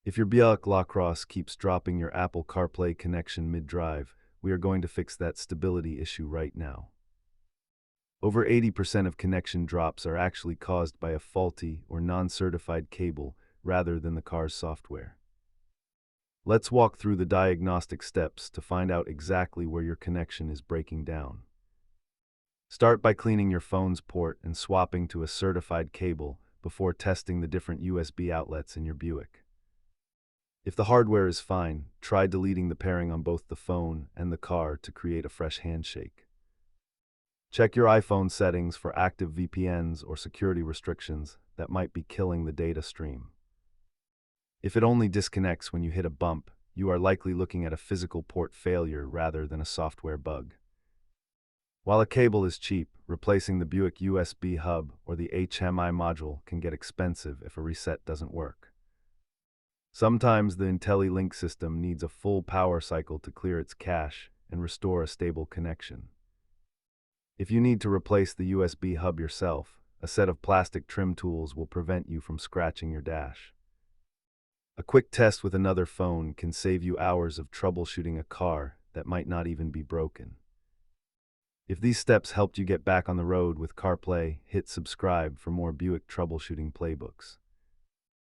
If your Buick Lacrosse keeps dropping your Apple CarPlay connection mid-drive, we are going to fix that stability issue right now. Over 80% of connection drops are actually caused by a faulty or non-certified cable rather than the car's software. Let's walk through the diagnostic steps to find out exactly where your connection is breaking down. Start by cleaning your phone's port and swapping to a certified cable before testing the different USB outlets in your Buick. If the hardware is fine, try deleting the pairing on both the phone and the car to create a fresh handshake. Check your iPhone settings for active VPNs or security restrictions that might be killing the data stream. If it only disconnects when you hit a bump, you are likely looking at a physical port failure rather than a software bug. While a cable is cheap, replacing the Buick USB hub or the HMI module can get expensive if a reset doesn't work. Sometimes the IntelliLink system needs a full power cycle to clear its cache and restore a stable connection. If you need to replace the USB hub yourself, a set of plastic trim tools will prevent you from scratching your dash. A quick test with another phone can save you hours of troubleshooting a car that might not even be broken. If these steps helped you get back on the road with CarPlay, hit subscribe for more Buick troubleshooting playbooks.